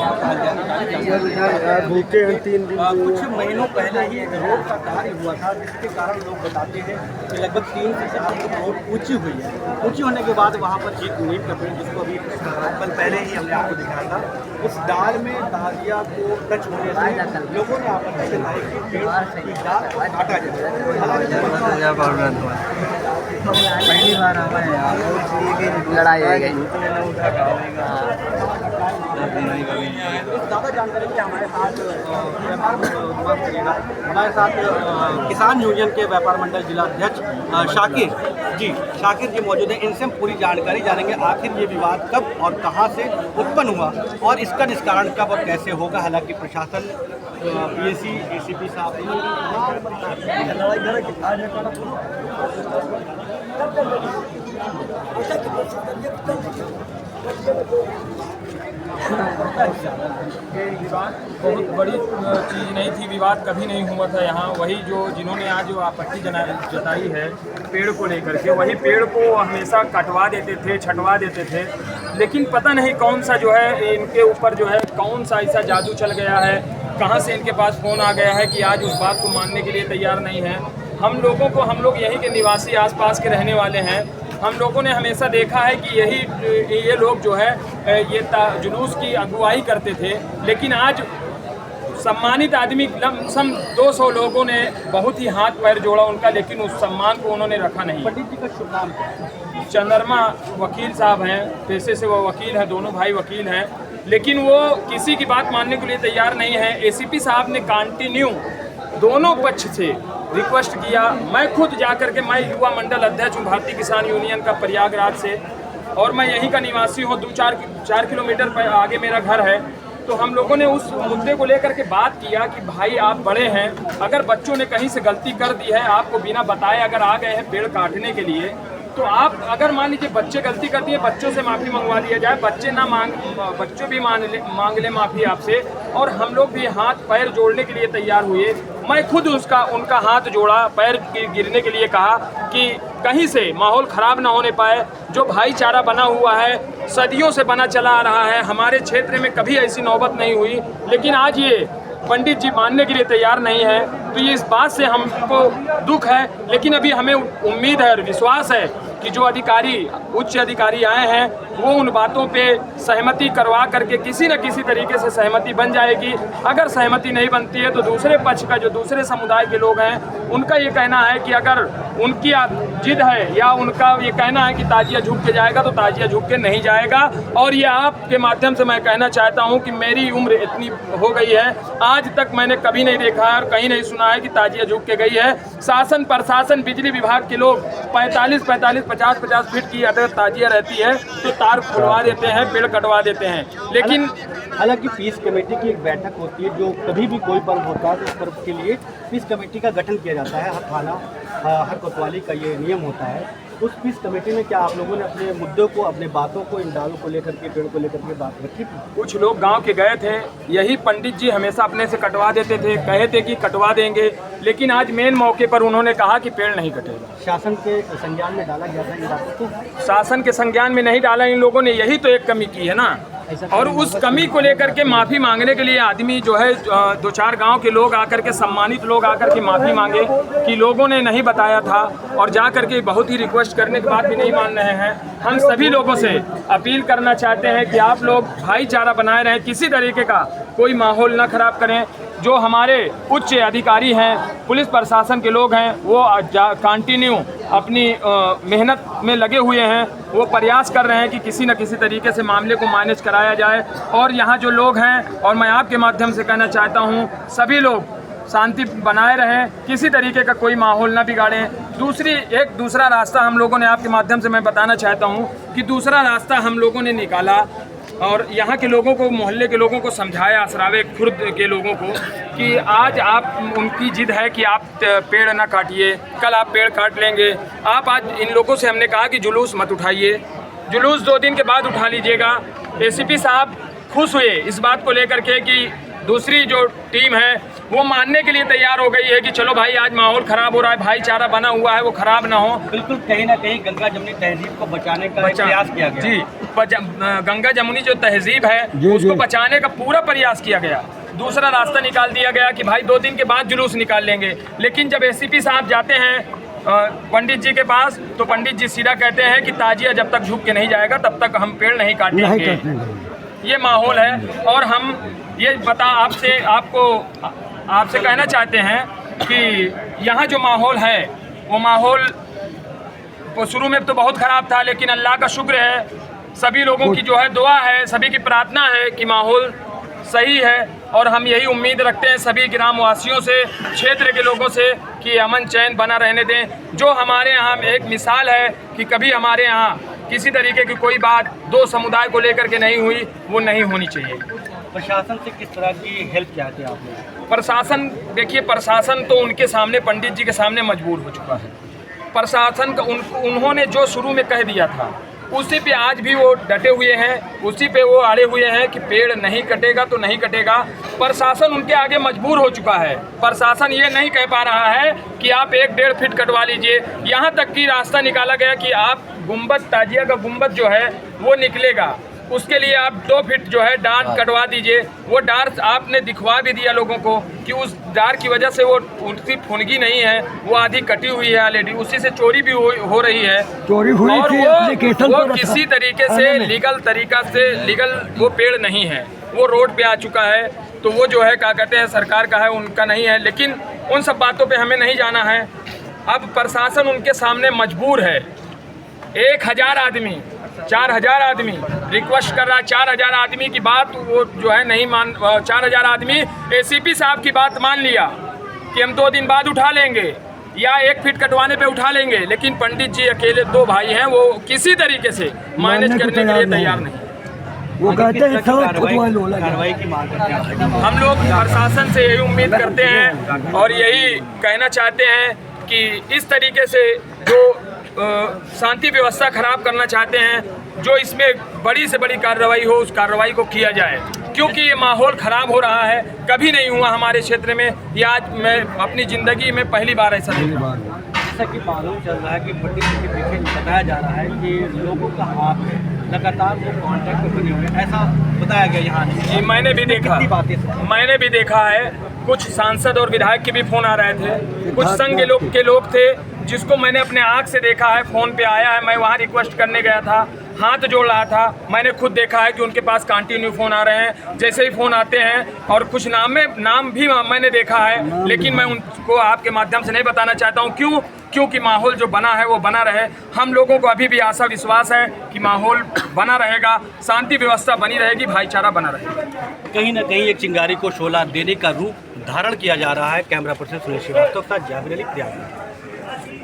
आपको हाल जानकारी भूखे हैं 3 दिन कुछ महीनों पहले ही रोड का कार्य हुआ था, जिसके कारण लोग बताते हैं कि लगभग 3 से 4 फुट रोड ऊंची हुई है। ऊंची होने के बाद वहाँ पर एक नीम का पेड़, जिसको अभी पल पहले ही हमने आपको दिखाया था, उस डाल में ताजिया को टच होने से लोगों ने आपत्ति जताई कि पेड़ की डाल को काटा जाए। पहली बार हमें यहाँ लड़ाई हो गई। ज़्यादा जानकारी के हमारे साथ हमारे साथ किसान यूनियन के व्यापार मंडल जिला अध्यक्ष शाकिर जी मौजूद हैं। इनसे हम पूरी जानकारी जानेंगे, आखिर ये विवाद कब और कहां से उत्पन्न हुआ और इसका निस्तारण कब और कैसे होगा। हालांकि प्रशासन, पीएसी, एसीपी साहब विवाद बहुत बड़ी चीज़ नहीं थी, विवाद कभी नहीं हुआ था यहाँ। वही जिन्होंने आज आपत्ति जताई है पेड़ को लेकर के, वही पेड़ को हमेशा कटवा देते थे, छटवा देते थे। लेकिन पता नहीं कौन सा इनके ऊपर कौन सा ऐसा जादू चल गया है, कहाँ से इनके पास फ़ोन आ गया है कि आज उस बात को मानने के लिए तैयार नहीं है। हम लोग यहीं के निवासी, आसपास के रहने वाले हैं। हम लोगों ने हमेशा देखा है कि ये लोग ये जुलूस की अगुवाई करते थे, लेकिन आज सम्मानित आदमी लमसम 200 लोगों ने बहुत ही हाथ पैर जोड़ा उनका, लेकिन उस सम्मान को उन्होंने रखा नहीं। पंडित जी का शुभ नाम चंद्रमा वकील साहब हैं, पेशे से वो वकील हैं, दोनों भाई वकील हैं, लेकिन वो किसी की बात मानने के लिए तैयार नहीं है। एसीपी साहब ने कंटिन्यू दोनों पक्ष से रिक्वेस्ट किया। मैं खुद जाकर के, मैं युवा मंडल अध्यक्ष हूँ भारतीय किसान यूनियन का प्रयागराज से, और मैं यहीं का निवासी हूँ। 4 किलोमीटर पर आगे मेरा घर है। तो हम लोगों ने उस मुद्दे को लेकर के बात किया कि भाई आप बड़े हैं, अगर बच्चों ने कहीं से गलती कर दी है, आपको बिना बताए अगर आ गए हैं पेड़ काटने के लिए, तो आप अगर मान लीजिए बच्चे गलती कर दिए, बच्चों से माफ़ी मंगवा लिया जाए, बच्चों भी मांग ले माफ़ी आपसे, और हम लोग भी हाथ पैर जोड़ने के लिए तैयार हुए। मैं खुद उनका हाथ जोड़ा, पैर गिरने के लिए कहा कि कहीं से माहौल ख़राब ना होने पाए। जो भाईचारा बना हुआ है, सदियों से बना चला आ रहा है, हमारे क्षेत्र में कभी ऐसी नौबत नहीं हुई, लेकिन आज ये पंडित जी मानने के लिए तैयार नहीं है। तो ये इस बात से हमको दुख है, लेकिन अभी हमें उम्मीद है और विश्वास है कि जो उच्च अधिकारी आए हैं, वो उन बातों पे सहमति करवा करके किसी न किसी तरीके से सहमति बन जाएगी। अगर सहमति नहीं बनती है तो दूसरे पक्ष का, जो दूसरे समुदाय के लोग हैं, उनका ये कहना है कि अगर उनकी जिद है या उनका ये कहना है कि ताजिया झुक के जाएगा, तो ताजिया झुक के नहीं जाएगा। और ये आपके माध्यम से मैं कहना चाहता हूँ कि मेरी उम्र इतनी हो गई है, आज तक मैंने कभी नहीं देखा है और कहीं नहीं सुना है कि ताजिया झुक के गई है। शासन, प्रशासन, बिजली विभाग के लोग 45, 50 फीट की अगर ताजिया रहती है तो तार खुलवा देते हैं, पेड़ कटवा देते हैं। लेकिन हालांकि पीस कमेटी की एक बैठक होती है, जो कभी भी कोई पर्व होता है तो उस पर्व के लिए पीस कमेटी का गठन किया जाता है। हर थाना, हर कोतवाली का ये नियम होता है। उस पीस कमेटी में क्या आप लोगों ने अपने मुद्दों को, अपने बातों को, इन डालों को लेकर के, पेड़ को लेकर के बात रखी थी? कुछ लोग गांव के गए थे, यही पंडित जी हमेशा अपने से कटवा देते थे, कहे थे कि कटवा देंगे, लेकिन आज मेन मौके पर उन्होंने कहा कि पेड़ नहीं कटेगा। शासन के संज्ञान में डाला गया था इन बातों को? शासन के संज्ञान में नहीं डाला इन लोगों ने, यही तो एक कमी की है ना। और उस कमी को लेकर के माफ़ी मांगने के लिए आदमी 2-4 गांव के लोग आकर के, सम्मानित लोग आकर के माफ़ी मांगे कि लोगों ने नहीं बताया था, और जा कर के बहुत ही रिक्वेस्ट करने के बाद भी नहीं मान रहे हैं। हम सभी लोगों से अपील करना चाहते हैं कि आप लोग भाईचारा बनाए रहें, किसी तरीके का कोई माहौल न खराब करें। जो हमारे उच्च अधिकारी हैं, पुलिस प्रशासन के लोग हैं, वो कंटिन्यू अपनी मेहनत में लगे हुए हैं। वो प्रयास कर रहे हैं कि किसी न किसी तरीके से मामले को मैनेज कराया जाए। और यहाँ जो लोग हैं, और मैं आपके माध्यम से कहना चाहता हूँ, सभी लोग शांति बनाए रहें, किसी तरीके का कोई माहौल न बिगाड़ें। दूसरा रास्ता हम लोगों ने, आपके माध्यम से मैं बताना चाहता हूँ कि दूसरा रास्ता हम लोगों ने निकाला, और यहाँ के लोगों को, मोहल्ले के लोगों को समझाया, असरावे खुर्द के लोगों को, कि आज आप, उनकी जिद है कि आप पेड़ ना काटिए, कल आप पेड़ काट लेंगे। आप आज इन लोगों से हमने कहा कि जुलूस मत उठाइए, जुलूस 2 दिन के बाद उठा लीजिएगा। एसीपी साहब खुश हुए इस बात को लेकर के कि दूसरी जो टीम है वो मानने के लिए तैयार हो गई है कि चलो भाई आज माहौल खराब हो रहा है, भाईचारा बना हुआ है, वो खराब ना हो। बिल्कुल कहीं ना कहीं गंगा जमुनी तहजीब को बचाने का प्रयास किया गया। जी, गंगा जमुनी जो तहजीब है उसको बचाने का पूरा प्रयास किया गया। दूसरा रास्ता निकाल दिया गया कि भाई 2 दिन के बाद जुलूस निकाल लेंगे, लेकिन जब एसीपी साहब जाते हैं पंडित जी के पास तो पंडित जी सीधा कहते हैं कि ताजिया जब तक झुक के नहीं जाएगा तब तक हम पेड़ नहीं काटेंगे। ये माहौल है। और हम ये आपसे कहना चाहते हैं कि यहाँ जो माहौल है वो माहौल शुरू में तो बहुत ख़राब था, लेकिन अल्लाह का शुक्र है, सभी लोगों की जो है दुआ है, सभी की प्रार्थना है कि माहौल सही है। और हम यही उम्मीद रखते हैं सभी ग्रामवासियों से, क्षेत्र के लोगों से कि अमन चैन बना रहने दें। जो हमारे यहाँ एक मिसाल है कि कभी हमारे यहाँ किसी तरीके की कोई बात 2 समुदाय को लेकर के नहीं हुई, वो नहीं होनी चाहिए। प्रशासन से किस तरह की हेल्प चाहते हैं आपने? प्रशासन, देखिए प्रशासन तो उनके सामने, पंडित जी के सामने मजबूर हो चुका है। प्रशासन का उन्होंने जो शुरू में कह दिया था उसी पे आज भी वो डटे हुए हैं, उसी पे वो अड़े हुए हैं कि पेड़ नहीं कटेगा तो नहीं कटेगा। प्रशासन उनके आगे मजबूर हो चुका है। प्रशासन ये नहीं कह पा रहा है कि आप 1-1.5 फीट कटवा लीजिए। यहाँ तक कि रास्ता निकाला गया कि आप गुंबद, ताजिया का गुंबद जो है वो निकलेगा, उसके लिए आप 2 फीट जो है डार कटवा दीजिए। वो डार आपने दिखवा भी दिया लोगों को कि उस डार की वजह से वो उसकी फुनगी नहीं है, वो आधी कटी हुई है ऑलरेडी, उसी से चोरी भी हो रही है। चोरी हुई और थी, वो किसी तरीके से लीगल वो पेड़ नहीं है, वो रोड पे आ चुका है। तो वो जो है क्या कहते हैं सरकार का है, उनका नहीं है। लेकिन उन सब बातों पे हमें नहीं जाना है। अब प्रशासन उनके सामने मजबूर है। 1000 आदमी, 4000 आदमी रिक्वेस्ट कर रहा है। 4000 आदमी की बात वो जो है नहीं मान, 4000 आदमी एसीपी साहब की बात मान लिया कि हम 2 दिन बाद उठा लेंगे या 1 फीट कटवाने पे उठा लेंगे, लेकिन पंडित जी अकेले 2 भाई हैं, वो किसी तरीके से मैनेज करने के लिए तैयार नहीं। वो कहते हैं कार्रवाई की मांग करते हैं। हम लोग प्रशासन से यही उम्मीद करते हैं और यही कहना चाहते हैं कि इस तरीके से जो शांति व्यवस्था खराब करना चाहते हैं, जो इसमें बड़ी से बड़ी कार्रवाई हो, उस कार्रवाई को किया जाए, क्योंकि ये माहौल ख़राब हो रहा है। कभी नहीं हुआ हमारे क्षेत्र में, ये आज मैं अपनी ज़िंदगी में पहली बार ऐसा देखा। जैसा कि मालूम चल रहा है कि पंडित जी के पीछे बताया जा रहा है कि लोगों का हाथ है, लगातार वो कॉन्टैक्ट में बने हुए हैं, ऐसा बताया गया यहाँ। जी, मैंने भी देखा है। कुछ सांसद और विधायक के भी फ़ोन आ रहे थे, कुछ संघ के लोग थे जिसको मैंने अपने आँख से देखा है, फ़ोन पे आया है। मैं वहाँ रिक्वेस्ट करने गया था, हाथ जोड़ रहा था, मैंने खुद देखा है कि उनके पास कंटिन्यू फ़ोन आ रहे हैं। जैसे ही फ़ोन आते हैं और कुछ नाम भी मैंने देखा है, लेकिन मैं उनको आपके माध्यम से नहीं बताना चाहता हूँ। क्योंकि माहौल जो बना है वो बना रहे। हम लोगों को अभी भी आशा विश्वास है कि माहौल बना रहेगा, शांति व्यवस्था बनी रहेगी, भाईचारा बना रहेगा। कहीं ना कहीं एक चिंगारी को शोला देने का रूप धारण किया जा रहा है। कैमरा पर्सन सुनील श्रीवास्तव के साथ जाबिर अली, प्रयाग।